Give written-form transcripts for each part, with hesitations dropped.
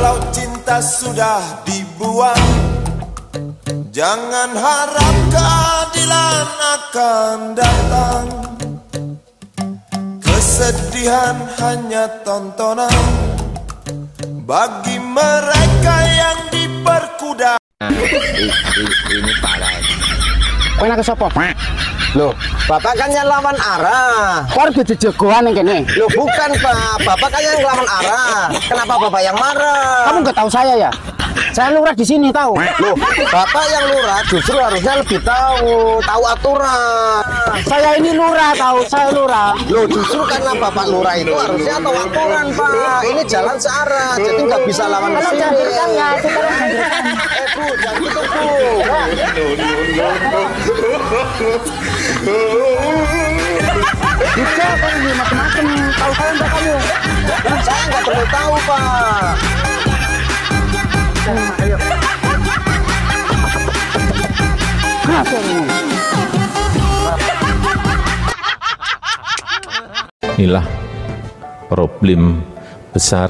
Kalau cinta sudah dibuang, jangan harap keadilan akan datang. Kesedihan hanya tontonan bagi mereka yang diperkuda. Ini parah. Kowe nak sapa? Loh, Bapak kan yang lawan arah. Kok kudu jagoan yang kene? Loh, bukan Pak, Bapak kan yang lawan arah. Kenapa Bapak yang marah? Kamu nggak tahu saya ya? Saya lurah di sini tahu. Loh, Bapak yang lurah justru harusnya lebih tahu aturan. Saya ini lurah tahu, saya lurah. Loh, justru karena Bapak lurah itu harusnya tahu aturan Pak. Ini jalan searah, jadi nggak bisa lawan ke sini. Bu, jangan gitu Bu. Bisa kan ini macam-macam. Tahu saya enggak kamu? Saya nggak perlu tahu Pak. Ayo. Inilah problem besar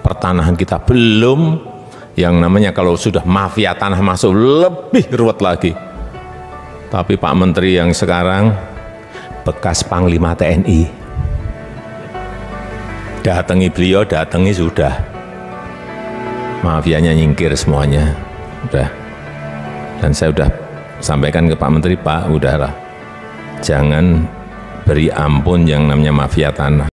pertanahan kita. Belum yang namanya kalau sudah mafia tanah masuk lebih ruwet lagi. Tapi Pak Menteri yang sekarang bekas Panglima TNI, datangi beliau, datangi sudah, mafianya nyingkir semuanya, udah. Dan saya udah sampaikan ke Pak Menteri, Pak, udahlah, jangan beri ampun yang namanya mafia tanah.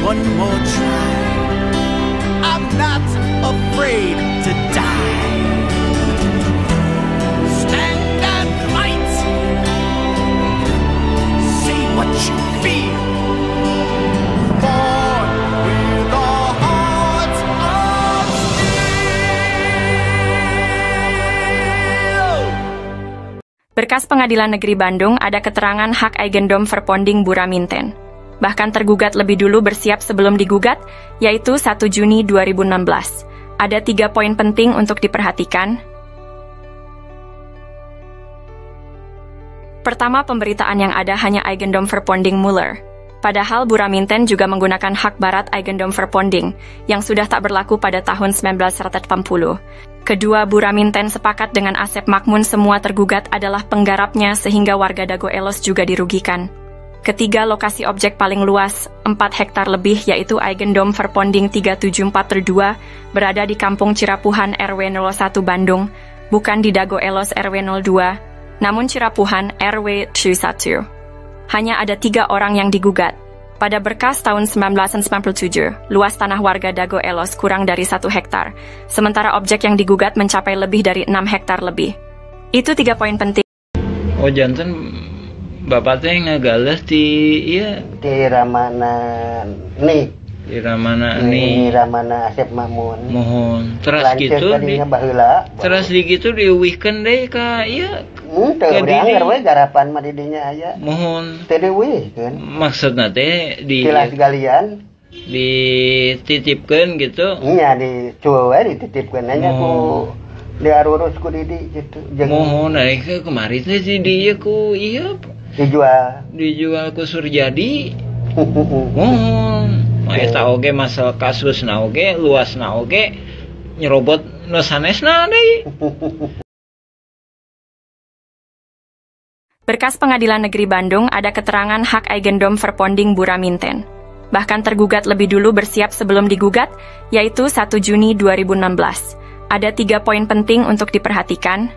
One more try. I'm not afraid to die. Stand and fight. Say what you feel. Born with a heart of steel. Berkas Pengadilan Negeri Bandung ada keterangan hak Eigendom Verponding Buraminten. Bahkan tergugat lebih dulu bersiap sebelum digugat, yaitu 1 Juni 2016. Ada 3 poin penting untuk diperhatikan. Pertama, pemberitaan yang ada hanya Eigendom Verponding Muller. Padahal Buraminten juga menggunakan hak barat Eigendom Verponding, yang sudah tak berlaku pada tahun 1980. Kedua, Buraminten sepakat dengan Asep Makmun semua tergugat adalah penggarapnya sehingga warga Dago Elos juga dirugikan. Ketiga, lokasi objek paling luas, 4 hektar lebih, yaitu Eigendom Verponding 374/2, berada di Kampung Cirapuhan RW 01 Bandung, bukan di Dago Elos RW 02, namun Cirapuhan RW 1. Hanya ada 3 orang yang digugat. Pada berkas tahun 1997, luas tanah warga Dago Elos kurang dari 1 hektar, sementara objek yang digugat mencapai lebih dari 6 hektar lebih. Itu 3 poin penting. Oh, jantan Bapak teh ngagales di iya Di Ramana nih. di Ramana Di nih Ramana Asep Mamun. mohon terus Lanceuk gitu di tadinya baheula. terus di gitu diuwihkeun deui ka iya Teu ke urang didi. we garapan mah didinya aya. mohon Teu dieuwihkeun. maksudna teh di Kilas galian. dititipkeun gitu. Iya dicueul we dititipkeun nya ku diarurus ku didi gitu. Mohon aing kemarin teh di dieu ku iya dijual. dijual ku Surjadi. Mohon Eta oge masalah kasusna oge, luasna oge nyerobot nu sanesna deui. Berkas Pengadilan Negeri Bandung ada keterangan hak Eigendom Verponding Buraminten. Bahkan tergugat lebih dulu bersiap sebelum digugat, yaitu 1 Juni 2016. Ada 3 poin penting untuk diperhatikan.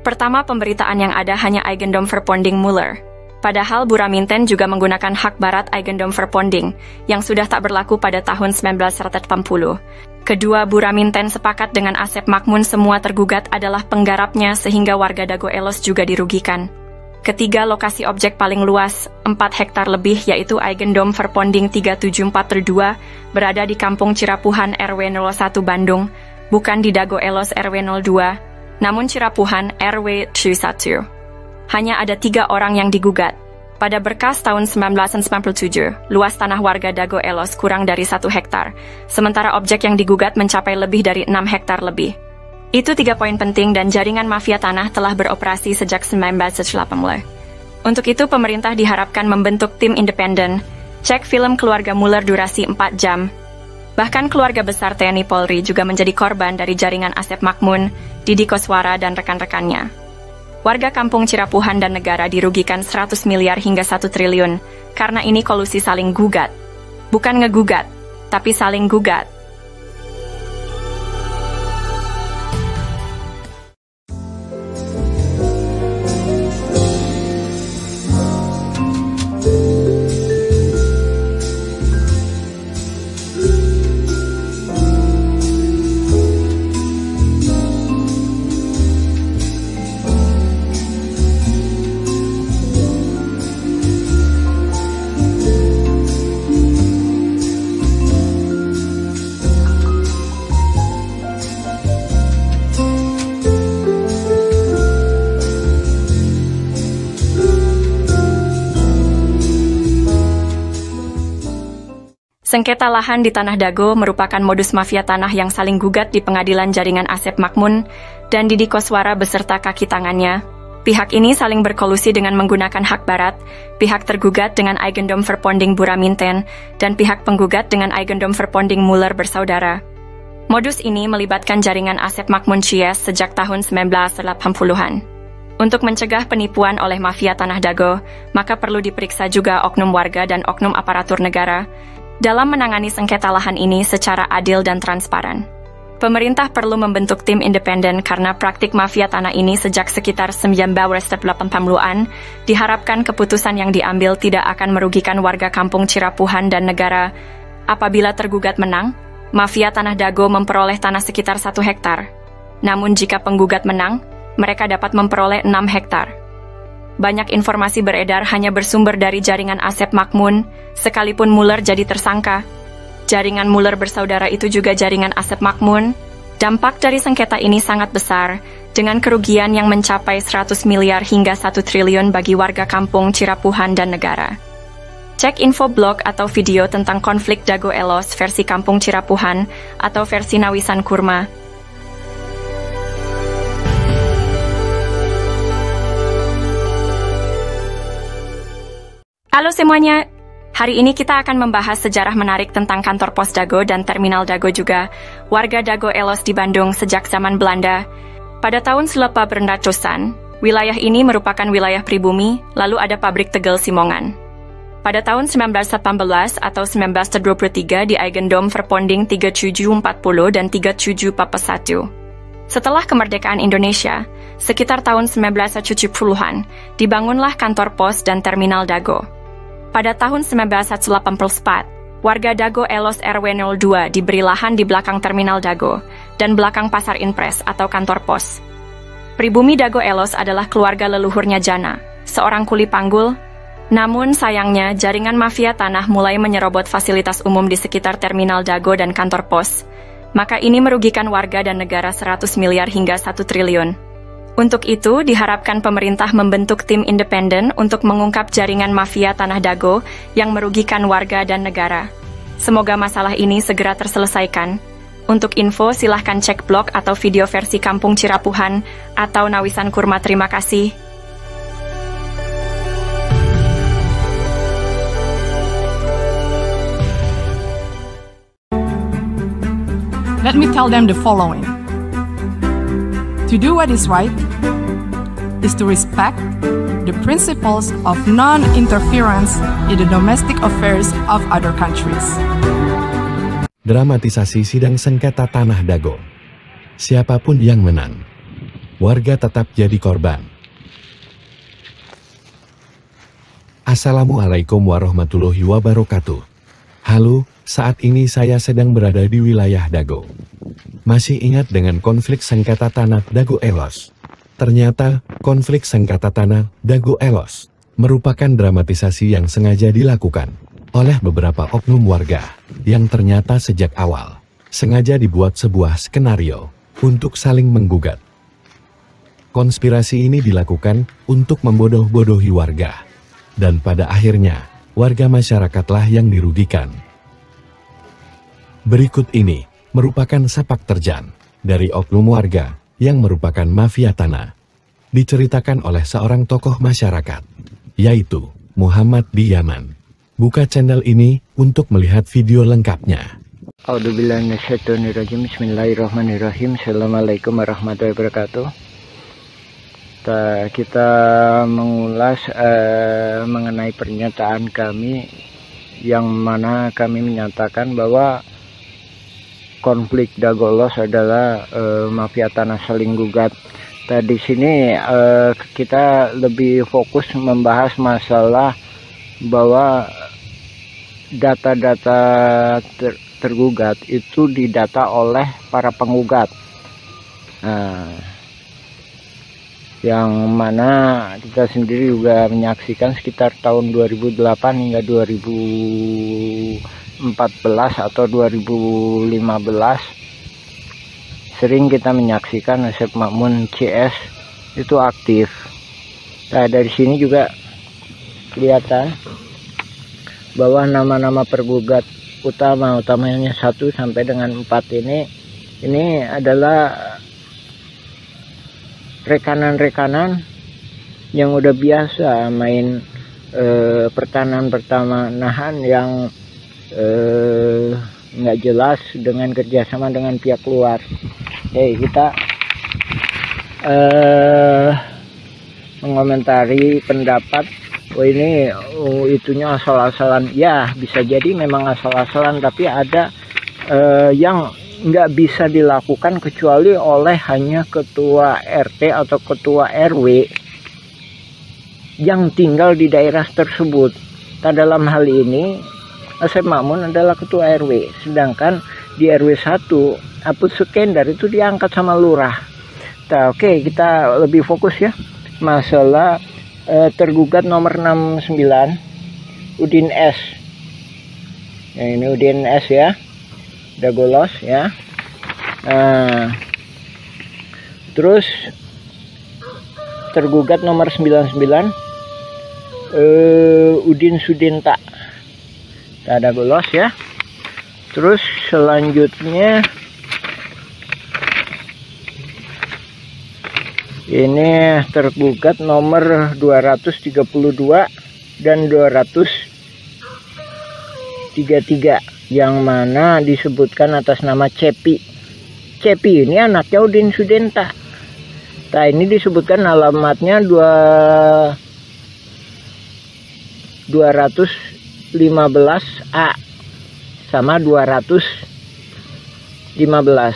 Pertama, pemberitaan yang ada hanya Eigendom Verponding Muller. Padahal Buraminten juga menggunakan hak barat Eigendom Verponding yang sudah tak berlaku pada tahun 1980. Kedua, Buraminten sepakat dengan Asep Makmun semua tergugat adalah penggarapnya sehingga warga Dago Elos juga dirugikan. Ketiga, lokasi objek paling luas, 4 hektar lebih yaitu Eigendom Verponding 374/2 berada di Kampung Cirapuhan RW 01 Bandung, bukan di Dago Elos RW 02, namun Cirapuhan RW 31. Hanya ada 3 orang yang digugat. Pada berkas tahun 1997, luas tanah warga Dago Elos kurang dari 1 hektar, sementara objek yang digugat mencapai lebih dari 6 hektar lebih. Itu 3 poin penting dan jaringan mafia tanah telah beroperasi sejak 1980. Untuk itu, pemerintah diharapkan membentuk tim independen, cek film keluarga Muller durasi 4 jam. Bahkan keluarga besar TNI Polri juga menjadi korban dari jaringan Asep Makmun, Didi Koswara, dan rekan-rekannya. Warga Kampung Cirapuhan dan negara dirugikan 100 miliar hingga 1 triliun, karena ini kolusi saling gugat. Bukan ngegugat, tapi saling gugat. Sengketa lahan di Tanah Dago merupakan modus mafia tanah yang saling gugat di pengadilan jaringan Asep Makmun dan Didi Koswara beserta kaki tangannya. Pihak ini saling berkolusi dengan menggunakan hak barat, pihak tergugat dengan Eigendom Verponding Buraminten, dan pihak penggugat dengan Eigendom Verponding Muller bersaudara. Modus ini melibatkan jaringan Asep Makmun Cies sejak tahun 1980-an. Untuk mencegah penipuan oleh mafia Tanah Dago, maka perlu diperiksa juga oknum warga dan oknum aparatur negara dalam menangani sengketa lahan ini secara adil dan transparan. Pemerintah perlu membentuk tim independen karena praktik mafia tanah ini sejak sekitar 1980-an, diharapkan keputusan yang diambil tidak akan merugikan warga Kampung Cirapuhan dan negara. Apabila tergugat menang, mafia Tanah Dago memperoleh tanah sekitar 1 hektar. Namun jika penggugat menang, mereka dapat memperoleh 6 hektar. Banyak informasi beredar hanya bersumber dari jaringan Asep Makmun, sekalipun Muller jadi tersangka. Jaringan Muller bersaudara itu juga jaringan Asep Makmun. Dampak dari sengketa ini sangat besar, dengan kerugian yang mencapai 100 miliar hingga 1 triliun bagi warga Kampung Cirapuhan dan negara. Cek info blog atau video tentang konflik Dago Elos versi Kampung Cirapuhan atau versi Nawisan Kurma. Halo semuanya, hari ini kita akan membahas sejarah menarik tentang kantor pos Dago dan terminal Dago juga, warga Dago Elos di Bandung sejak zaman Belanda. Pada tahun 1800-an, wilayah ini merupakan wilayah pribumi, lalu ada pabrik tegel Simongan. Pada tahun 1918 atau 1923 di Eigendom Verponding 3740 dan 3741. Setelah kemerdekaan Indonesia, sekitar tahun 1970-an, dibangunlah kantor pos dan terminal Dago. Pada tahun 1984, warga Dago Elos RW 02 diberi lahan di belakang terminal Dago dan belakang pasar Inpres atau kantor pos. Pribumi Dago Elos adalah keluarga leluhurnya Jana, seorang kuli panggul. Namun sayangnya jaringan mafia tanah mulai menyerobot fasilitas umum di sekitar terminal Dago dan kantor pos. Maka ini merugikan warga dan negara 100 miliar hingga 1 triliun. Untuk itu, diharapkan pemerintah membentuk tim independen untuk mengungkap jaringan mafia Tanah Dago yang merugikan warga dan negara. Semoga masalah ini segera terselesaikan. Untuk info, silahkan cek blog atau video versi Kampung Cirapuhan atau Nawisan Kurma. Terima kasih. let me tell them the following. To do what is right is to respect the principles of non-interference in the domestic affairs of other countries. Dramatisasi sidang sengketa tanah Dago. Siapapun yang menang, warga tetap jadi korban. Assalamualaikum warahmatullahi wabarakatuh. Halo, saat ini saya sedang berada di wilayah Dago. Masih ingat dengan konflik sengketa tanah Dago Elos? Ternyata, konflik sengketa tanah Dago Elos merupakan dramatisasi yang sengaja dilakukan oleh beberapa oknum warga yang ternyata sejak awal sengaja dibuat sebuah skenario untuk saling menggugat. Konspirasi ini dilakukan untuk membodoh-bodohi warga, dan pada akhirnya warga masyarakatlah yang dirugikan. Berikut ini merupakan sepak terjang dari oknum warga yang merupakan mafia tanah. Diceritakan oleh seorang tokoh masyarakat, yaitu Muhammad di Yaman. Buka channel ini untuk melihat video lengkapnya. A'udzubillahiminasyaitonirrajim. Bismillahirrahmanirrahim. Assalamualaikum warahmatullahi wabarakatuh. Kita mengulas mengenai pernyataan kami yang mana kami menyatakan bahwa konflik Dago Elos adalah mafia tanah saling gugat. Di sini kita lebih fokus membahas masalah bahwa data-data tergugat itu didata oleh para penggugat. Yang mana kita sendiri juga menyaksikan sekitar tahun 2008 hingga 2014 atau 2015 sering kita menyaksikan Asep Makmun CS itu aktif. Nah, dari sini juga kelihatan bahwa nama-nama pergugat utamanya 1 sampai dengan 4 ini adalah rekanan-rekanan yang udah biasa main pertanahan yang nggak jelas dengan kerjasama dengan pihak luar. Kita mengomentari pendapat ini itunya asal-asalan. Ya, bisa jadi memang asal-asalan, tapi ada yang nggak bisa dilakukan kecuali oleh hanya ketua RT atau ketua RW yang tinggal di daerah tersebut. Dalam hal ini Asep Makmun adalah ketua RW, sedangkan di RW 1 Apus Sukendar itu diangkat sama lurah. Oke, kita lebih fokus ya masalah tergugat nomor 69 Udin S. Nah, ini Udin S ya, Dago Elos ya. Terus tergugat nomor 99 Udin Sudinta, Dago Elos ya. Terus selanjutnya ini tergugat nomor 232 dan 233 yang mana disebutkan atas nama Cepi. Cepi ini anaknya Udin Sudinta. Nah, ini disebutkan alamatnya 215A sama 215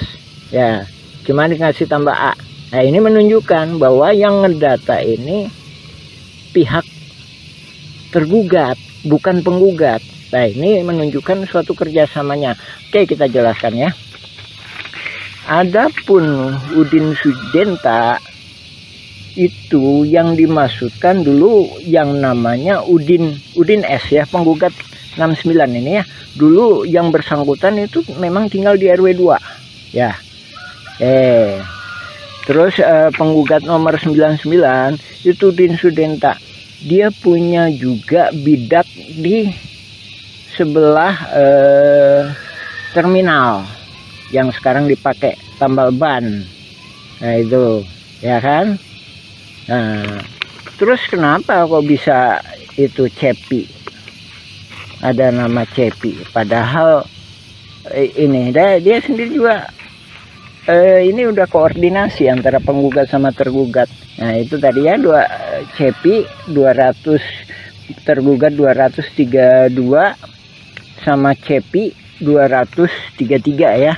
ya, cuma dikasih tambah A. Nah, ini menunjukkan bahwa yang ngedata ini pihak tergugat, bukan penggugat. Nah, ini menunjukkan suatu kerjasamanya. Oke, kita jelaskan ya. Adapun Udin Sudinta itu yang dimaksudkan dulu yang namanya Udin S ya, penggugat 69 ini ya. Dulu yang bersangkutan itu memang tinggal di RW 2 ya. Terus penggugat nomor 99 itu Udin Sudinta. Dia punya juga bidak di sebelah terminal yang sekarang dipakai tambal ban. Nah, itu ya kan. Nah, terus kenapa kok bisa itu Cepi, ada nama Cepi, padahal ini dia sendiri juga ini udah koordinasi antara penggugat sama tergugat. Nah itu tadi ya, Cepi 200, tergugat 232 sama Cepi 233 ya.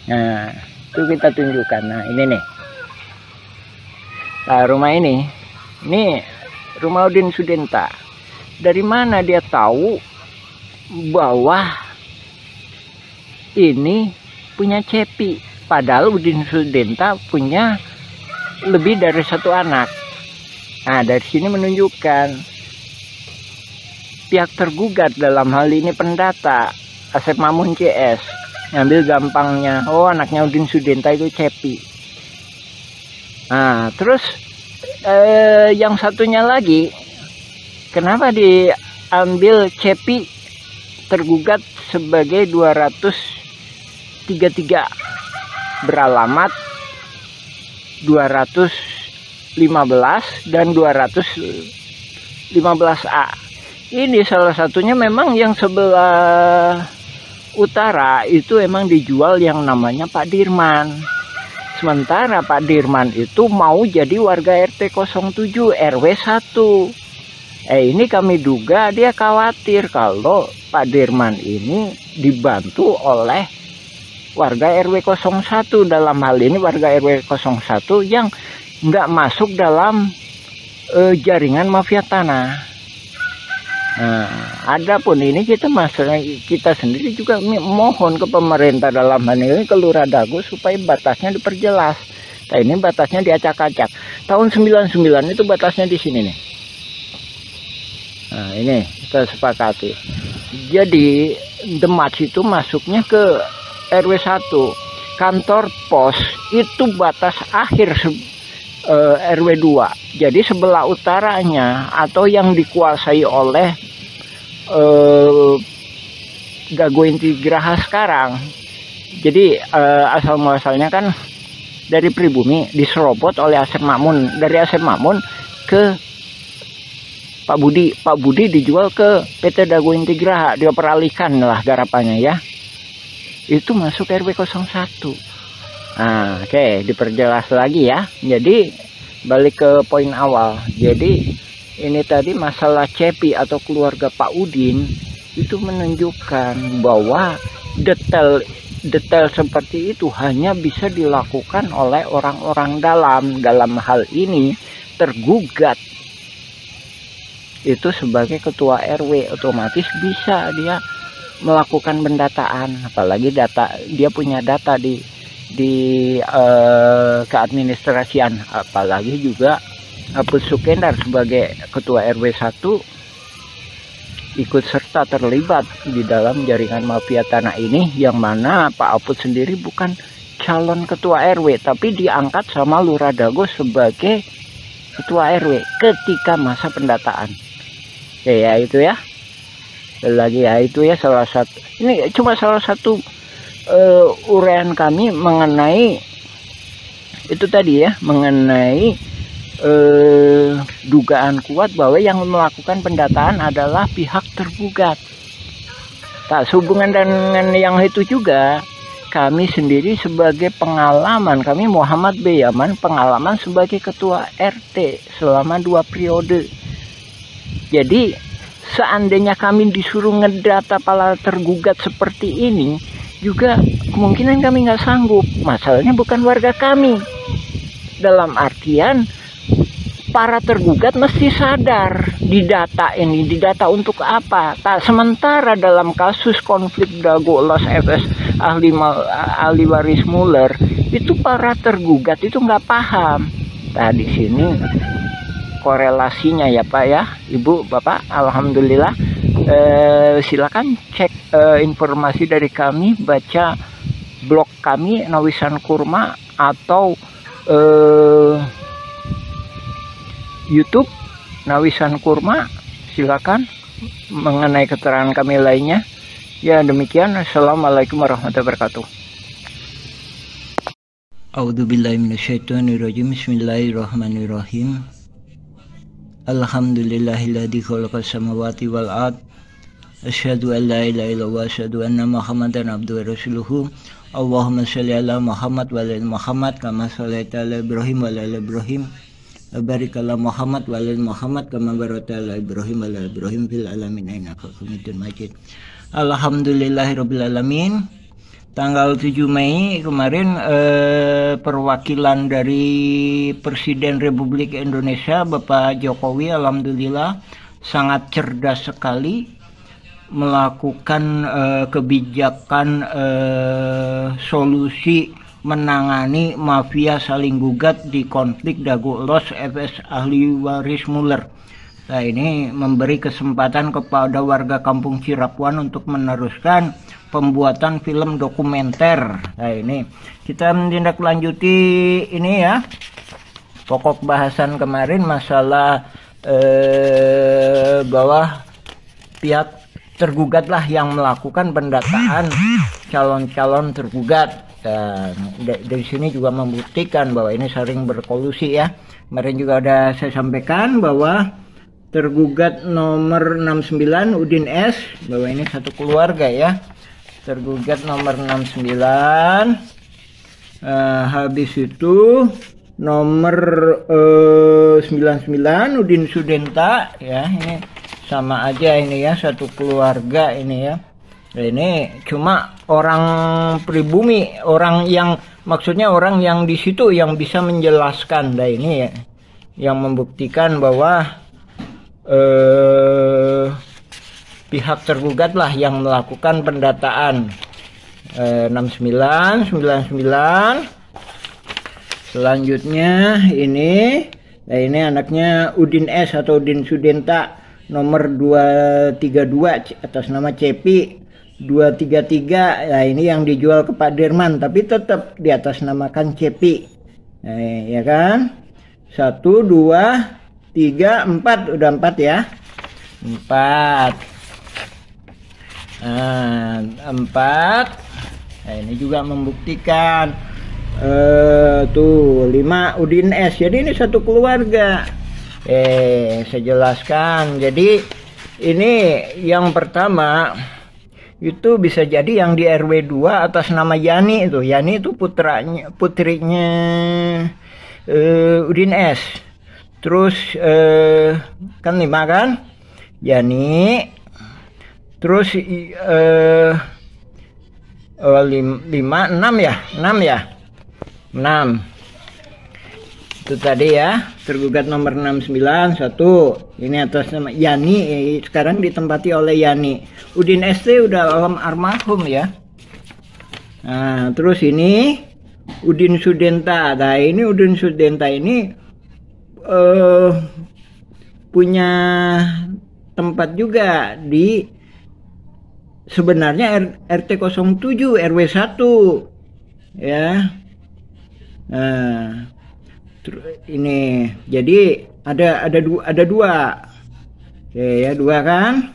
Nah itu kita tunjukkan. Nah ini nih, nah rumah ini rumah Udin Sudenta. Dari mana dia tahu bahwa ini punya Cepi, padahal Udin Sudenta punya lebih dari satu anak. Nah dari sini menunjukkan pihak tergugat, dalam hal ini pendata Asep Mamun CS, ngambil gampangnya, oh anaknya Udin Sudenta itu Cepi. Nah terus yang satunya lagi, kenapa diambil Cepi tergugat sebagai 233 beralamat 215 dan 215A. Ini salah satunya memang yang sebelah utara itu emang dijual yang namanya Pak Dirman. Sementara Pak Dirman itu mau jadi warga RT 07 RW 1. Ini kami duga dia khawatir kalau Pak Dirman ini dibantu oleh warga RW 01, dalam hal ini warga RW 01 yang nggak masuk dalam jaringan mafia tanah. Nah, adapun ini kita sendiri juga mohon ke pemerintah, dalam hal ini ke Lurah Dago, supaya batasnya diperjelas. Nah, ini batasnya diacak-acak. Tahun 99 itu batasnya di sini nih. Nah, ini kita sepakati. Jadi Demak itu masuknya ke RW 1. Kantor pos itu batas akhir RW 2. Jadi sebelah utaranya atau yang dikuasai oleh Dago Inti Geraha sekarang. Jadi asal muasalnya kan dari pribumi, diserobot oleh Asep Mamun. Dari Asep Mamun ke Pak Budi. Pak Budi dijual ke PT Dago Inti Geraha, dia peralihkan lah garapannya ya. Itu masuk RW 01. Nah, oke, diperjelas lagi ya. Jadi balik ke poin awal. Jadi ini tadi masalah Cepi atau keluarga Pak Udin itu menunjukkan bahwa detail seperti itu hanya bisa dilakukan oleh orang-orang dalam hal ini tergugat itu sebagai ketua RW, otomatis bisa dia melakukan pendataan, apalagi dia punya data di keadministrasian, apalagi juga Aput Sukendar sebagai ketua RW 1 ikut serta terlibat di dalam jaringan mafia tanah ini, yang mana Pak Aput sendiri bukan calon ketua RW tapi diangkat sama Lurah Dago sebagai ketua RW ketika masa pendataan. Ya itu ya. Lagi ya itu ya salah satu, ini cuma salah satu uraian kami mengenai itu tadi ya, mengenai dugaan kuat bahwa yang melakukan pendataan adalah pihak tergugat. Tak sehubungan dengan yang itu juga, kami sendiri sebagai pengalaman, kami Muhammad B. Yaman pengalaman sebagai ketua RT selama 2 periode. Jadi seandainya kami disuruh ngedata para tergugat seperti ini, juga kemungkinan kami nggak sanggup. Masalahnya bukan warga kami. Dalam artian para tergugat mesti sadar didata ini, didata untuk apa? Tak sementara dalam kasus konflik Dago Los FS ahli waris Muller itu para tergugat itu nggak paham. Nah di sini korelasinya ya Pak ya, Ibu, Bapak, alhamdulillah. Silakan cek informasi dari kami, baca blog kami Nawisan Kurma atau YouTube Nawisan Kurma, silakan mengenai keterangan kami lainnya. Ya demikian, assalamualaikum warahmatullahi wabarakatuh. A'udzubillahi minasyaitonirrajim. Bismillahirrahmanirrahim. Alhamdulillahilladzi khalaqas samawati wal ard. Asyhadu an la ilaha illallah wa asyhadu anna Muhammadan abduhu wa rasuluhu. Allahumma sholli ala Muhammad wa ala Muhammad kama shallaita ala Ibrahim wa ala Ibrahim. Barik ala Muhammad wa ala Muhammad kama barakta ala Ibrahim wa ala Ibrahim fil alamin innaka Hamidum Majid. Alhamdulillahirabbil alamin. Tanggal 7 Mei kemarin perwakilan dari Presiden Republik Indonesia Bapak Jokowi alhamdulillah sangat cerdas sekali melakukan kebijakan solusi menangani mafia saling gugat di konflik Dago Elos FS ahli waris Muller. Nah, ini memberi kesempatan kepada warga Kampung Cirapuan untuk meneruskan pembuatan film dokumenter. Nah, ini kita menindaklanjuti ini ya. Pokok bahasan kemarin masalah bahwa pihak tergugatlah yang melakukan pendataan calon-calon tergugat. Dan dari sini juga membuktikan bahwa ini sering berkolusi ya. Kemarin juga ada saya sampaikan bahwa tergugat nomor 69 Udin S, bahwa ini satu keluarga ya. Tergugat nomor 69. Habis itu nomor 99 Udin Sudenta ya, ini sama aja ini ya, satu keluarga ini ya. Nah, ini cuma orang pribumi, orang yang maksudnya orang yang di situ yang bisa menjelaskan. Nah, ini ya yang membuktikan bahwa pihak tergugat lah yang melakukan pendataan. 69, 99. Selanjutnya ini, nah ini anaknya Udin S atau Udin Sudenta nomor 232 atas nama Cepi 233. Nah ini yang dijual ke Pak Dirman tapi tetap di atas namakan Cepi. Nah, ya kan? 1, 2, 3, 4, udah 4 ya. 4. Nah, 4. Nah, ini juga membuktikan tuh 5 Udin S. Jadi ini satu keluarga. Saya jelaskan. Jadi ini yang pertama itu bisa jadi yang di RW 2 atas nama Yani itu. Yani itu putrinya Udin S. Terus kan 5 kan? Yani. Terus 5, 6 ya? 6 ya? 6. Itu tadi ya, tergugat nomor 69 1. Ini atas nama Yani, sekarang ditempati oleh Yani. Udin ST udah almarhum ya. Nah, terus ini Udin Sudenta. Nah, ini Udin Sudenta ini punya tempat juga di sebenarnya RT 07 RW 1 ya. Nah, ini jadi ada dua. Oke ya, 2 kan.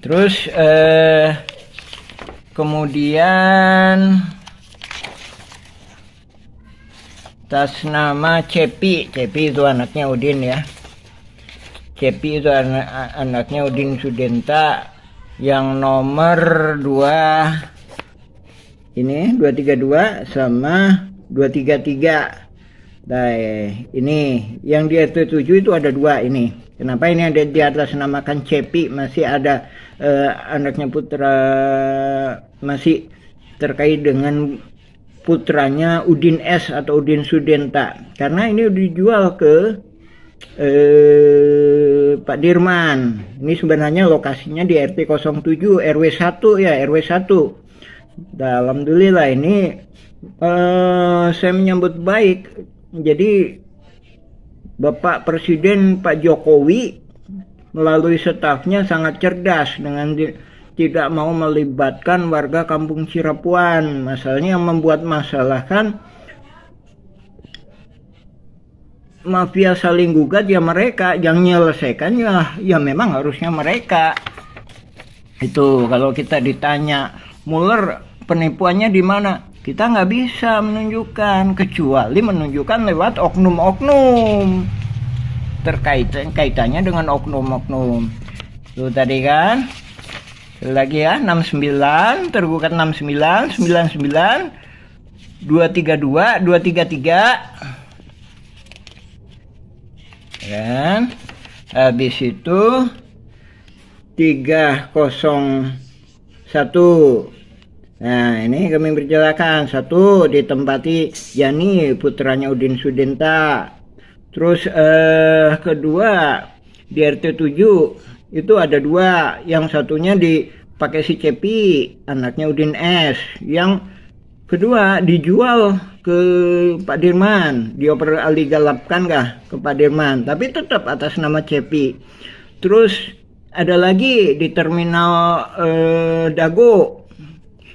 Terus kemudian atas nama Cepi itu anaknya Udin ya. Cepi itu anaknya Udin Sudenta yang nomor 2 ini 232 sama 233. Nah, ini yang di RT 7 itu ada 2 ini. Kenapa ini ada di atas namakan Cepi? Masih ada anaknya putra, masih terkait dengan putranya Udin S atau Udin Sudenta. Karena ini dijual ke Pak Dirman. Ini sebenarnya lokasinya di RT 07 RW 1 ya, RW 1. Nah, alhamdulillah ini saya menyambut baik. Jadi Bapak Presiden Pak Jokowi melalui stafnya sangat cerdas dengan tidak mau melibatkan warga Kampung Cirapuan. Masalahnya yang membuat masalah kan mafia saling gugat ya mereka, yang menyelesaikan ya memang harusnya mereka. Itu kalau kita ditanya Muller penipuannya di mana? Kita nggak bisa menunjukkan, kecuali menunjukkan lewat oknum-oknum kaitannya dengan oknum-oknum. Itu tadi kan. Lagi ya, 69, tergugat 69, 99, 232, 233. Kan? Habis itu 301. Nah, ini kami perjalakan. 1 ditempati Yani, putranya Udin Sudenta. Terus kedua di RT 7 itu ada 2, yang satunya dipakai si Cepi, anaknya Udin S. Yang kedua dijual ke Pak Dirman, dioper aligalapkan kah ke Pak Dirman, tapi tetap atas nama Cepi. Terus ada lagi di terminal Dago,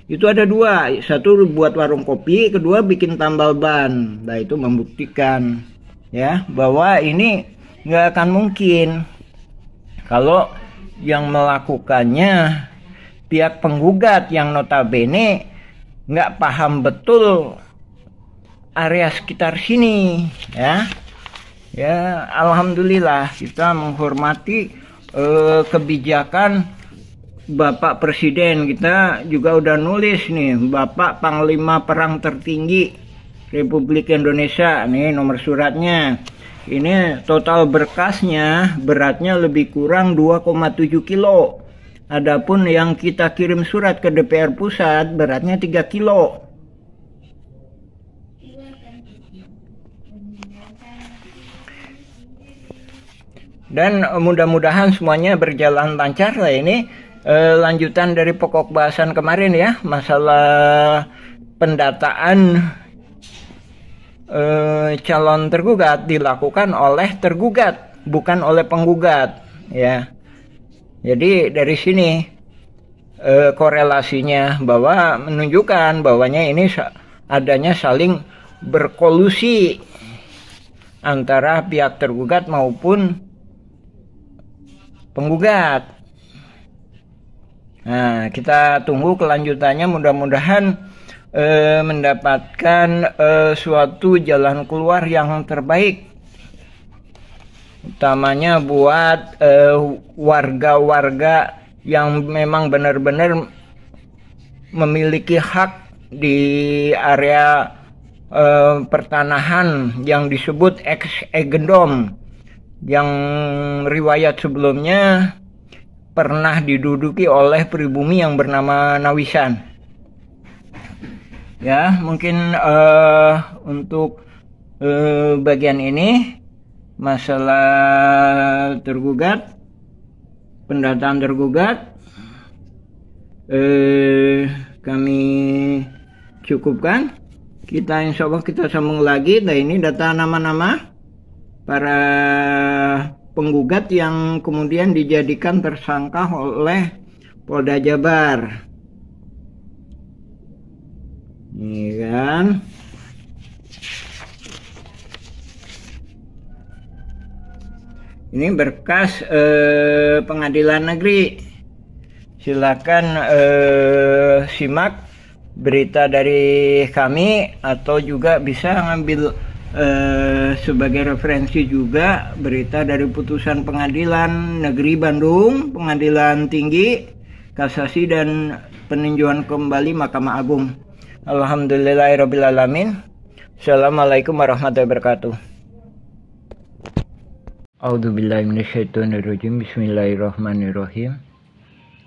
itu ada 2, 1 buat warung kopi, kedua bikin tambal ban. Nah, itu membuktikan ya bahwa ini nggak akan mungkin kalau yang melakukannya pihak penggugat yang notabene nggak paham betul area sekitar sini ya. Ya, alhamdulillah kita menghormati kebijakan Bapak Presiden. Kita juga udah nulis nih, Bapak Panglima Perang Tertinggi Republik Indonesia, nih nomor suratnya. Ini total berkasnya beratnya lebih kurang 2,7 kilo. Adapun yang kita kirim surat ke DPR Pusat beratnya 3 kilo. Dan mudah-mudahan semuanya berjalan lancar lah. Ini lanjutan dari pokok bahasan kemarin ya, masalah pendataan calon tergugat dilakukan oleh tergugat, bukan oleh penggugat ya. Jadi dari sini korelasinya bahwa menunjukkan bahwanya ini adanya saling berkolusi antara pihak tergugat maupun penggugat. Nah, kita tunggu kelanjutannya, mudah-mudahan mendapatkan suatu jalan keluar yang terbaik, utamanya buat warga-warga yang memang benar-benar memiliki hak di area pertanahan yang disebut ex-agendom, yang riwayat sebelumnya pernah diduduki oleh pribumi yang bernama Nawisan. Ya, mungkin untuk bagian ini masalah tergugat, pendataan tergugat, kami cukupkan. Kita insya Allah kita sambung lagi. Nah, ini data nama-nama para penggugat yang kemudian dijadikan tersangka oleh Polda Jabar. Ini kan. Ini berkas pengadilan negeri. Silakan simak berita dari kami, atau juga bisa ngambil sebagai referensi juga berita dari putusan pengadilan negeri Bandung, pengadilan tinggi, kasasi, dan peninjauan kembali Mahkamah Agung. Alhamdulillahirrabbilalamin. Assalamualaikum warahmatullahi wabarakatuh. A'udzubillahiminasyaitonirrajim. Bismillahirrahmanirrahim.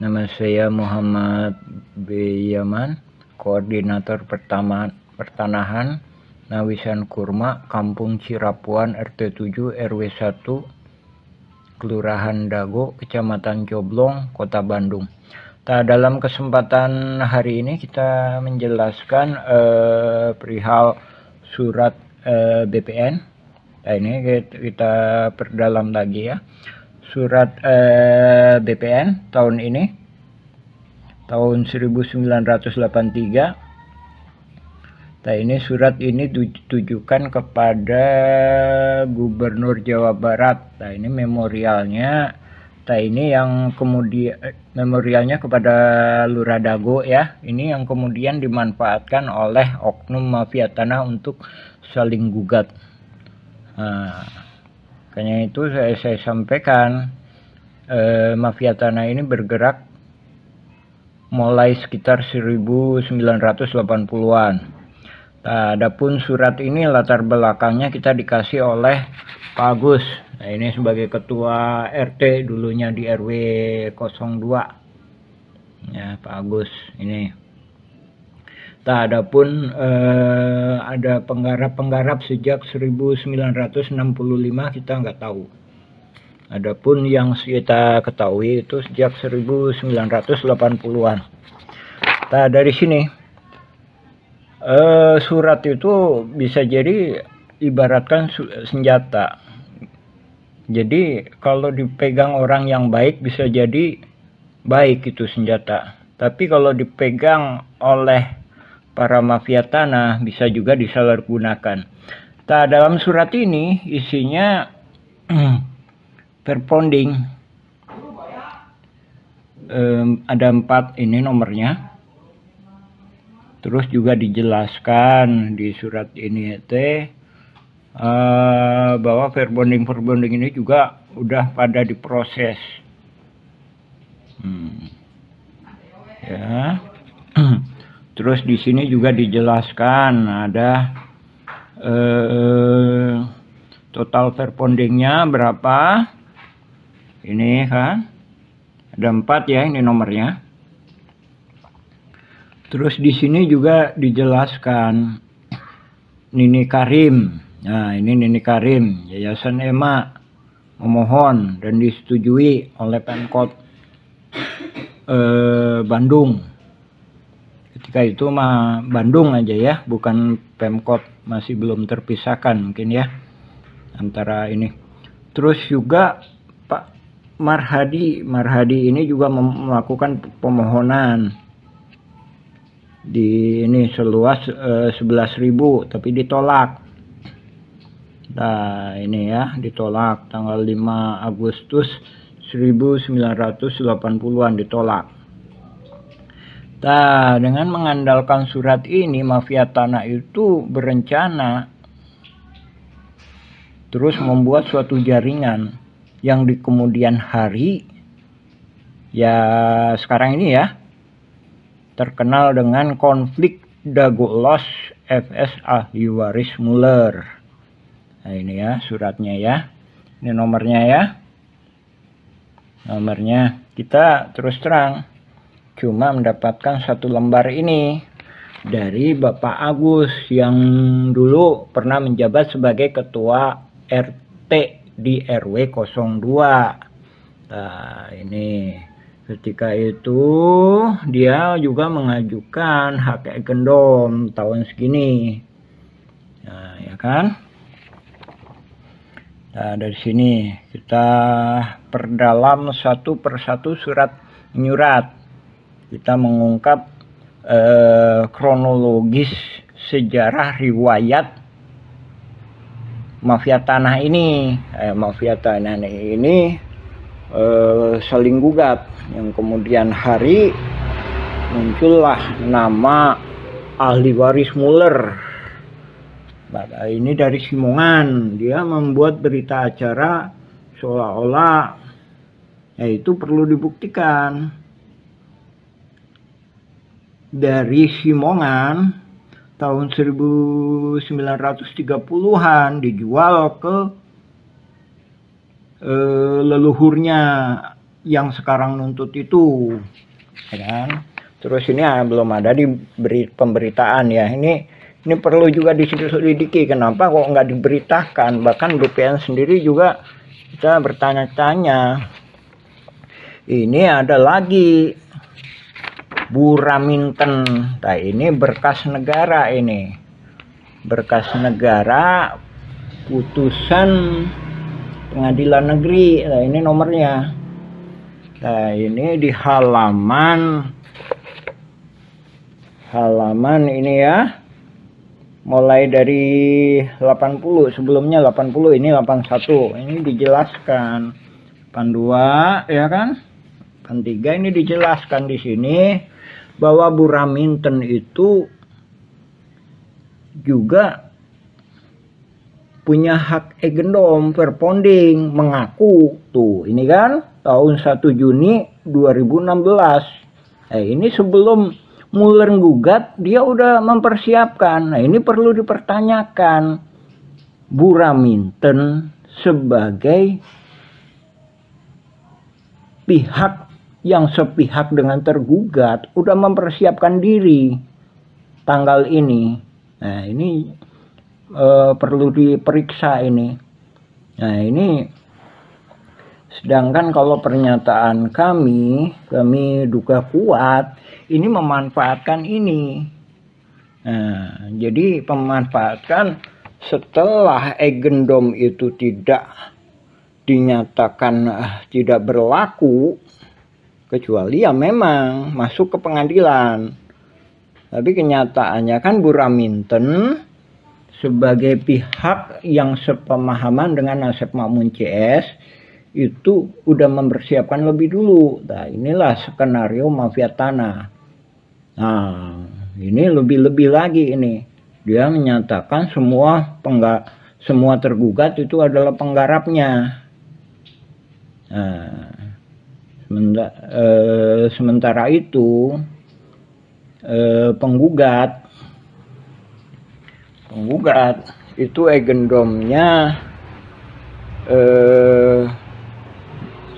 Nama saya Muhammad B. Yaman, Koordinator Pertanahan Nawisan Kurma, Kampung Cirapuan, RT 7 RW 1, Kelurahan Dago, Kecamatan Coblong, Kota Bandung. Nah, dalam kesempatan hari ini kita menjelaskan perihal surat BPN. Nah, ini kita perdalam lagi ya. Surat BPN tahun ini, tahun 1983. Nah, ini surat ini ditujukan kepada Gubernur Jawa Barat. Nah, ini memorialnya. Nah, ini yang kemudian memorialnya kepada Lurah Dago ya. Ini yang kemudian dimanfaatkan oleh oknum mafia tanah untuk saling gugat. Nah, makanya itu saya sampaikan mafia tanah ini bergerak mulai sekitar 1980-an. Nah, adapun surat ini latar belakangnya kita dikasih oleh Pak Agus. Nah, ini sebagai ketua RT dulunya di RW 02. Ya, Pak Agus ini. Nah, adapun ada penggarap-penggarap sejak 1965 kita nggak tahu. Adapun yang kita ketahui itu sejak 1980-an. Nah, dari sini surat itu bisa jadi ibaratkan senjata. Jadi kalau dipegang orang yang baik bisa jadi baik itu senjata. Tapi kalau dipegang oleh para mafia tanah bisa juga disalahgunakan. Nah, dalam surat ini isinya perponding. Ada 4 ini nomornya. Terus juga dijelaskan di surat ini bahwa verbonding ini juga udah pada diproses. Ya. Terus di sini juga dijelaskan ada total verbondingnya berapa. Ini kan ada 4 ya, ini nomornya. Terus di sini juga dijelaskan Nini Karim. Nah, ini Nini Karim, Yayasan EMA memohon dan disetujui oleh Pemkot Bandung. Ketika itu mah Bandung aja ya, bukan Pemkot, masih belum terpisahkan mungkin ya antara ini. Terus juga Pak Marhadi ini juga melakukan pemohonan di ini seluas 11.000 tapi ditolak. Nah, ini ya ditolak tanggal 5 Agustus 1980-an ditolak. Nah, dengan mengandalkan surat ini mafia tanah itu berencana terus membuat suatu jaringan yang di kemudian hari ya sekarang ini ya terkenal dengan konflik Dago Elos FS ahli waris Muller. Nah, ini ya suratnya ya. Ini nomornya ya. Nomornya kita terus terang cuma mendapatkan 1 lembar ini dari Bapak Agus yang dulu pernah menjabat sebagai ketua RT di RW 02. Nah, ini ketika itu dia juga mengajukan hak egendom tahun segini. Nah, ya kan? Nah, dari sini kita perdalam satu persatu surat menyurat. Kita mengungkap kronologis sejarah riwayat mafia tanah ini. Mafia tanah ini saling gugat, yang kemudian hari muncullah nama ahli waris Muller. Nah, ini dari Simongan, dia membuat berita acara seolah-olah yaitu perlu dibuktikan. Dari Simongan tahun 1930-an dijual ke leluhurnya yang sekarang nuntut itu, kan? Terus ini belum ada di pemberitaan ya. Ini perlu juga diselidiki kenapa kok nggak diberitakan. Bahkan BPN sendiri juga kita bertanya-tanya. Ini ada lagi Buraminten. Nah, ini berkas negara ini. Berkas negara putusan Pengadilan Negeri. Nah, ini nomornya. Nah, ini di halaman ini ya. Mulai dari 80, sebelumnya 80, ini 81. Ini dijelaskan 82 ya kan? 83 ini dijelaskan di sini bahwa Buraminten itu juga punya hak egendom verbonding, mengaku tuh ini kan tahun 1 Juni 2016 Ini sebelum Muller gugat, dia udah mempersiapkan. Nah, ini perlu dipertanyakan. Buraminten sebagai pihak yang sepihak dengan tergugat udah mempersiapkan diri tanggal ini. Nah, ini perlu diperiksa ini. Nah, ini sedangkan kalau pernyataan kami duga kuat ini memanfaatkan ini. Nah, jadi memanfaatkan setelah agendum itu tidak dinyatakan tidak berlaku, kecuali ya memang masuk ke pengadilan. Tapi kenyataannya kan Buraminten sebagai pihak yang sepemahaman dengan Asep Makmun CS itu udah mempersiapkan lebih dulu. Nah, inilah skenario mafia tanah. Nah, ini lebih-lebih lagi ini. Dia menyatakan semua tergugat itu adalah penggarapnya. Nah, sementara itu penggugat itu agendumnya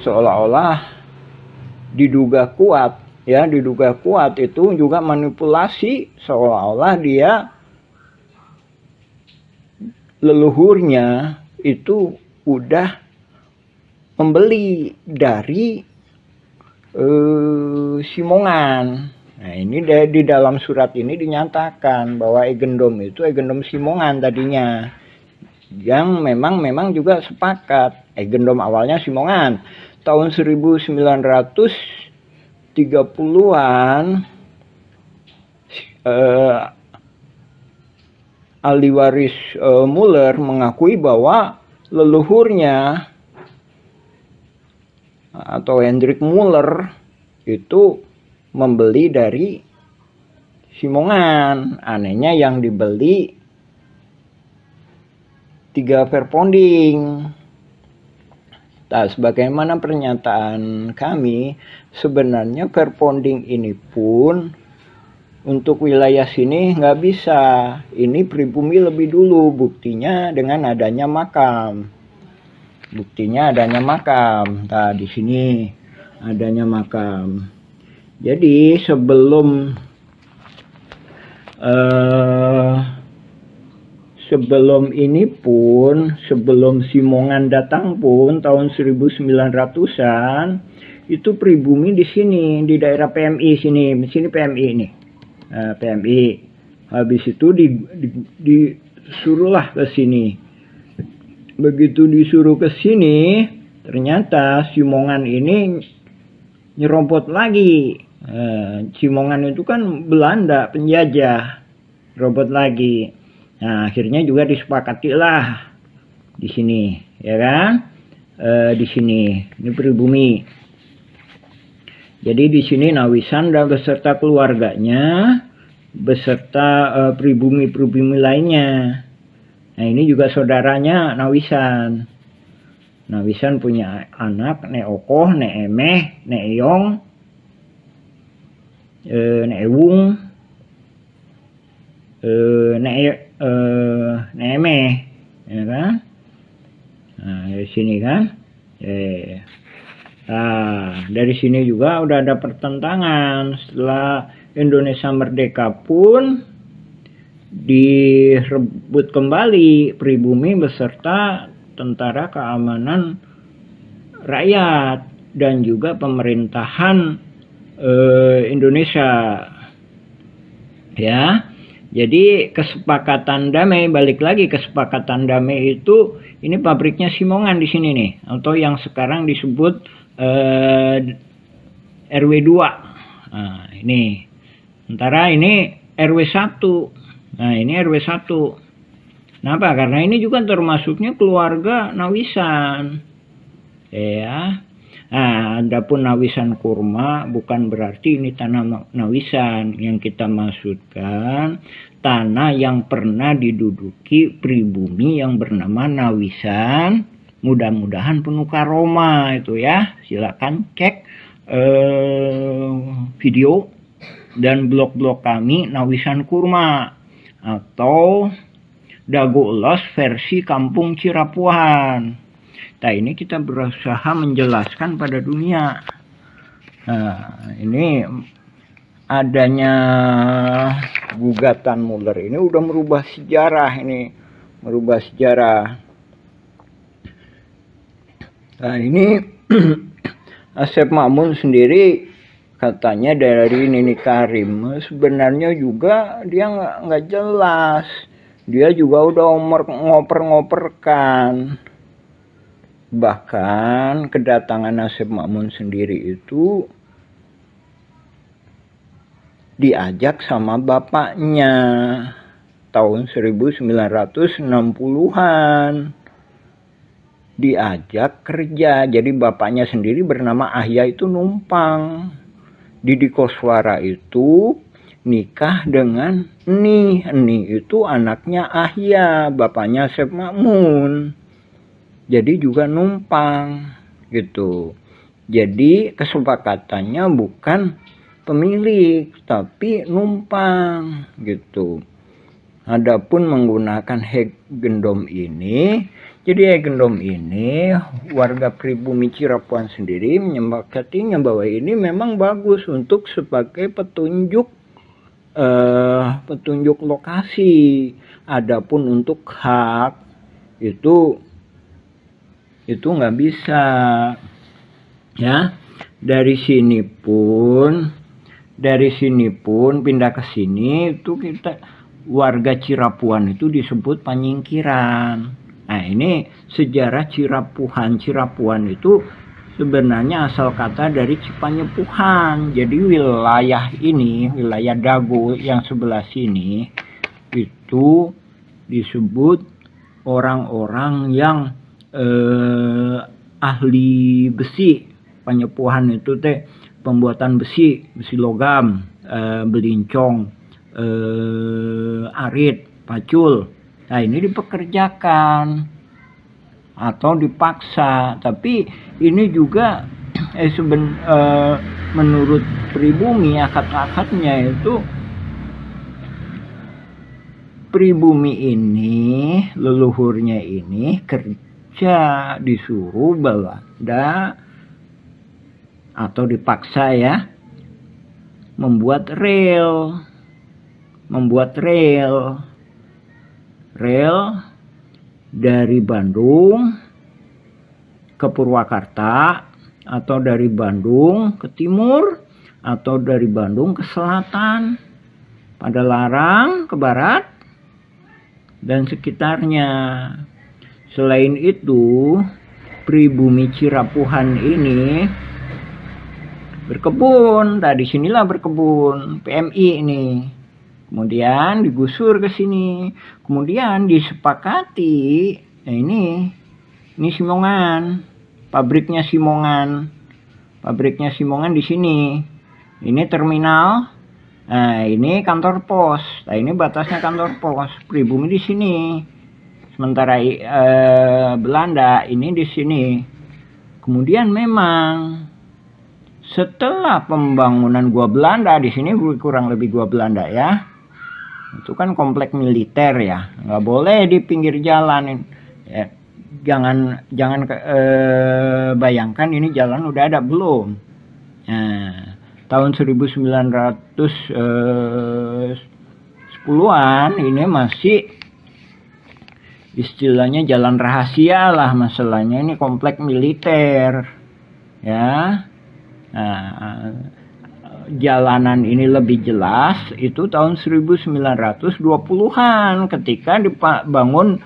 seolah-olah diduga kuat itu juga manipulasi, seolah-olah dia leluhurnya itu udah membeli dari Simongan. Nah, ini di dalam surat ini dinyatakan bahwa agendum itu agendum Simongan tadinya, yang memang juga sepakat. Agendum awalnya Simongan tahun 1930-an. Ahli waris Muller mengakui bahwa leluhurnya atau Hendrik Muller itu membeli dari Simongan. Anehnya yang dibeli 3 verponding. Nah, sebagaimana pernyataan kami, sebenarnya verponding ini pun untuk wilayah sini nggak bisa. Ini pribumi lebih dulu, buktinya dengan adanya makam. Nah, di sini adanya makam. Jadi sebelum ini pun, sebelum Simongan datang pun tahun 1900-an itu pribumi di sini, di daerah PMI sini PMI ini. PMI. Habis itu disuruhlah ke sini. Begitu disuruh ke sini, ternyata Simongan ini nyerobot lagi. Simongan itu kan Belanda penjajah, robot lagi. Nah, akhirnya juga disepakati lah di sini, ya kan? Di sini, ini pribumi. Jadi di sini Nawisan dan beserta keluarganya, beserta pribumi-pribumi lainnya. Nah, ini juga saudaranya Nawisan. Nawisan punya anak, Nek Okoh, Nek Emeh, Nek Eyong, Nek Ewung, Nek Emeh, ya kan? Nah, dari sini kan? Nah, dari sini juga udah ada pertentangan. Setelah Indonesia merdeka pun direbut kembali pribumi beserta tentara keamanan rakyat dan juga pemerintahan Indonesia. Ya, jadi kesepakatan damai, balik lagi kesepakatan damai itu, ini pabriknya Simongan di sini nih, atau yang sekarang disebut RW 2. Nah, ini sementara ini RW 1. Nah, ini RW 1. Kenapa? Karena ini juga termasuknya keluarga Nawisan. Ya. Nah, adapun Nawisan Kurma bukan berarti ini tanah Nawisan. Yang kita maksudkan tanah yang pernah diduduki pribumi yang bernama Nawisan. Mudah-mudahan penuh karoma itu ya. Silakan cek video dan blog-blog kami Nawisan Kurma atau Dago Elos versi Kampung Cirapuan. Nah, ini kita berusaha menjelaskan pada dunia. Nah, ini adanya gugatan Muller ini udah merubah sejarah ini, merubah sejarah. Nah, ini Asep Makmun sendiri katanya dari Nini Karim, sebenarnya juga dia nggak jelas. Dia juga udah ngoper-ngoperkan. Bahkan kedatangan Asep Makmun sendiri itu diajak sama bapaknya tahun 1960-an. Diajak kerja. Jadi bapaknya sendiri bernama Ahya itu numpang. Didi Koswara itu nikah dengan Eni. Eni itu anaknya Ahya, bapaknya Asep Makmun. Jadi juga numpang gitu. Jadi kesepakatannya bukan pemilik tapi numpang gitu. Adapun menggunakan Hegendom ini, jadi Hegendom ini warga pribumi Cirapuan sendiri menyepakatinya bahwa ini memang bagus untuk sebagai petunjuk petunjuk lokasi. Adapun untuk hak itu nggak bisa ya. Dari sini pun pindah ke sini itu kita warga Cirapuan itu disebut panyingkiran. Nah, ini sejarah Cirapuan itu sebenarnya asal kata dari Cipanyepuhan. Jadi wilayah ini, wilayah Dago yang sebelah sini itu disebut orang-orang yang ahli besi. Panyepuhan itu teh pembuatan besi logam, belincong, arit, pacul. Nah, ini dipekerjakan atau dipaksa. Tapi ini juga menurut pribumi akad-akadnya itu pribumi ini, leluhurnya ini kerja disuruh Belanda atau dipaksa ya membuat rel dari Bandung ke Purwakarta atau dari Bandung ke timur atau dari Bandung ke selatan, Padalarang ke barat dan sekitarnya. Selain itu, pribumi Cirapuhan ini berkebun. Tadi sinilah berkebun PMI ini. Kemudian digusur ke sini. Kemudian disepakati, nah ini Simongan. Pabriknya Simongan. Pabriknya Simongan di sini. Ini terminal. Nah, ini kantor pos. Nah, ini batasnya kantor pos. Pribumi di sini. Sementara Belanda ini di sini. Kemudian memang setelah pembangunan gua Belanda di sini kurang lebih gua Belanda ya. Itu kan komplek militer ya, nggak boleh di pinggir jalan. Ya, jangan bayangkan ini jalan udah ada belum. Nah, tahun 1910-an ini masih istilahnya jalan rahasia lah, masalahnya ini komplek militer ya. Nah, jalanan ini lebih jelas itu tahun 1920-an ketika dibangun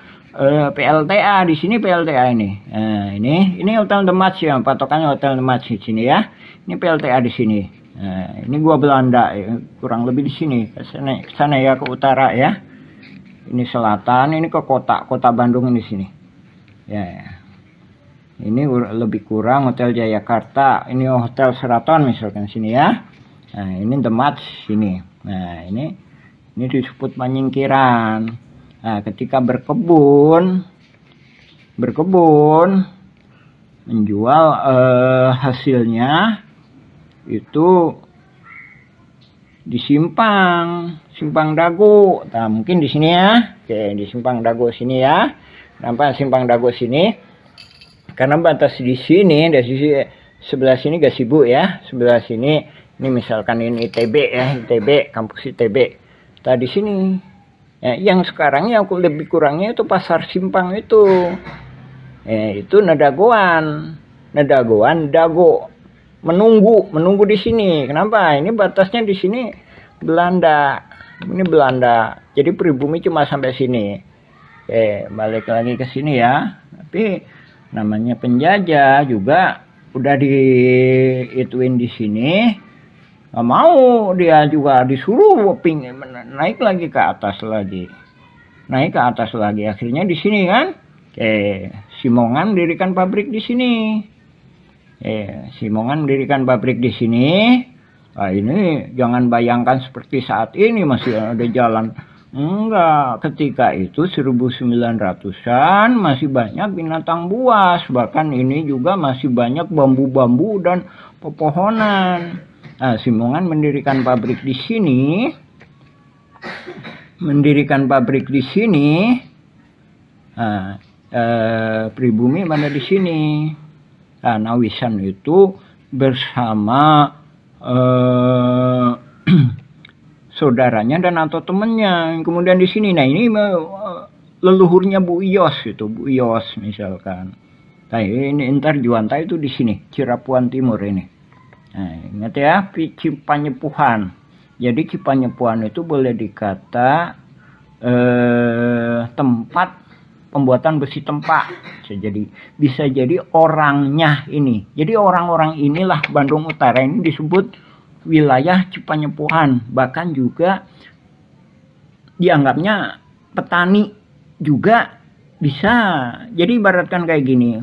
PLTA di sini. PLTA ini. Nah, ini Hotel The Match ya, patokannya Hotel The Match di sini ya. Ini PLTA di sini. Nah, ini gua Belanda ya, kurang lebih di sini. Ke sana ya, ke utara ya. Ini selatan, ini ke kota Bandung di sini. Ya. Ini lebih kurang Hotel Jayakarta, ini Hotel Sheraton misalkan sini ya. Nah, ini The Match sini. Nah, ini disebut panyingkiran. Nah, ketika berkebun menjual hasilnya itu di Simpang Dago. Nah, mungkin di sini ya. Oke, di Simpang Dago sini ya. Nampak Simpang Dago sini. Karena batas di sini dari sisi sebelah sini gak sibuk ya. Sebelah sini ini misalkan ini ITB ya, ITB, kampus ITB. Tadi sini. Ya, yang sekarang yang lebih kurangnya itu pasar Simpang itu. Itu Nadagoan Dago. Menunggu di sini. Kenapa? Ini batasnya di sini Belanda. Ini Belanda. Jadi pribumi cuma sampai sini. Balik lagi ke sini ya. Tapi namanya penjajah juga udah diituin di sini. Nggak mau, dia juga disuruh naik lagi ke atas lagi. Akhirnya di sini kan. Simongan mendirikan pabrik di sini. Nah, ini jangan bayangkan seperti saat ini masih ada jalan. Enggak, ketika itu 1900-an masih banyak binatang buas. Bahkan ini juga masih banyak bambu-bambu dan pepohonan. Nah, Simongan mendirikan pabrik di sini. Nah, pribumi mana di sini. Nah, Nawisan itu bersama saudaranya dan atau temannya. Kemudian di sini, nah ini leluhurnya Bu Iyos itu, Bu Iyos misalkan. Nah, ini Intar Juwanta itu di sini, Cirapuan Timur ini. Nah, ingat ya, Cipanyepuhan. Jadi Cipanyepuhan itu boleh dikata tempat pembuatan besi tempak. Bisa jadi orangnya ini. Jadi orang-orang inilah Bandung Utara ini disebut wilayah Cipanyepuhan. Bahkan juga dianggapnya petani juga bisa. Jadi ibaratkan kayak gini.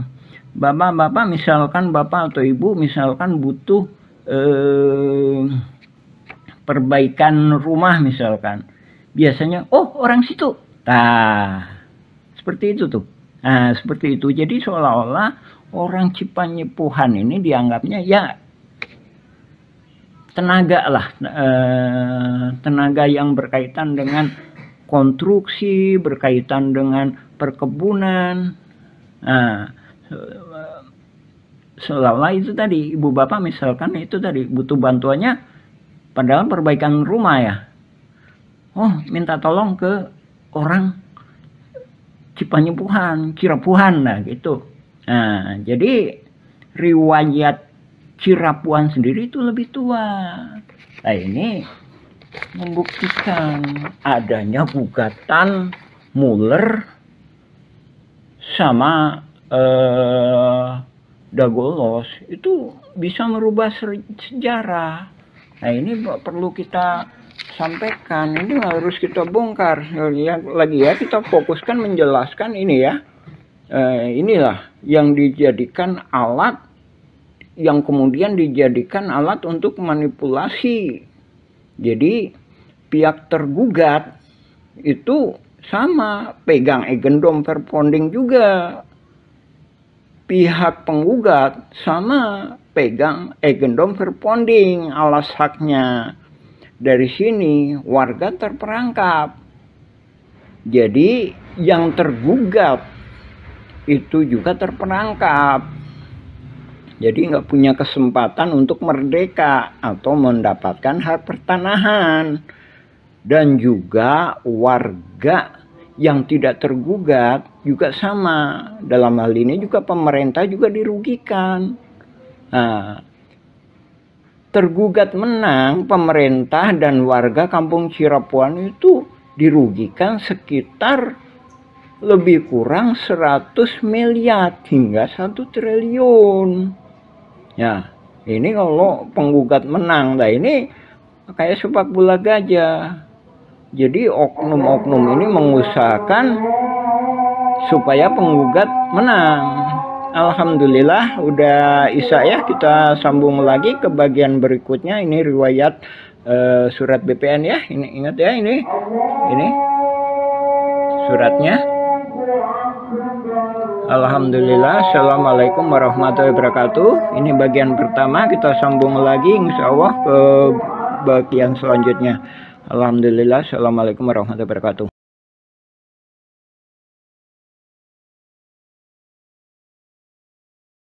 Bapak-bapak misalkan bapak atau ibu misalkan butuh perbaikan rumah misalkan. Biasanya orang situ. Nah, seperti itu tuh. Nah, seperti itu. Jadi seolah-olah orang Cipanyepuhan ini dianggapnya ya tenaga lah. Tenaga yang berkaitan dengan konstruksi, berkaitan dengan perkebunan. Nah, seolah-olah itu tadi ibu bapak misalkan itu tadi butuh bantuannya padahal perbaikan rumah ya. Minta tolong ke orang Cipanyepuhan, Cirapuhan lah gitu. Nah, jadi riwayat Cirapuan sendiri itu lebih tua. Nah, ini membuktikan adanya gugatan Muller sama Dagolos itu bisa merubah sejarah. Nah, ini perlu kita sampaikan, ini harus kita bongkar. Lagi ya, kita fokuskan menjelaskan ini ya. Inilah yang dijadikan alat, yang kemudian dijadikan alat untuk manipulasi. Jadi pihak tergugat itu sama pegang Eigendom Verponding juga. Pihak penggugat sama pegang Eigendom Verponding alas haknya. Dari sini warga terperangkap. Jadi yang tergugat itu juga terperangkap. Jadi nggak punya kesempatan untuk merdeka atau mendapatkan hak pertanahan. Dan juga warga yang tidak tergugat juga sama. Dalam hal ini juga pemerintah juga dirugikan. Nah, tergugat menang, pemerintah dan warga kampung Cirapuan itu dirugikan sekitar lebih kurang 100 miliar hingga 1 triliun. Ya, ini kalau penggugat menang. Nah, ini kayak sepak bola gajah. Jadi oknum-oknum ini mengusahakan supaya penggugat menang. Alhamdulillah udah Isya ya, kita sambung lagi ke bagian berikutnya. Ini riwayat surat BPN ya. Ini ingat ya, ini suratnya. Alhamdulillah. Assalamualaikum warahmatullahi wabarakatuh. Ini bagian pertama, kita sambung lagi insya Allah ke bagi yang selanjutnya. Alhamdulillah. Assalamualaikum warahmatullahi wabarakatuh.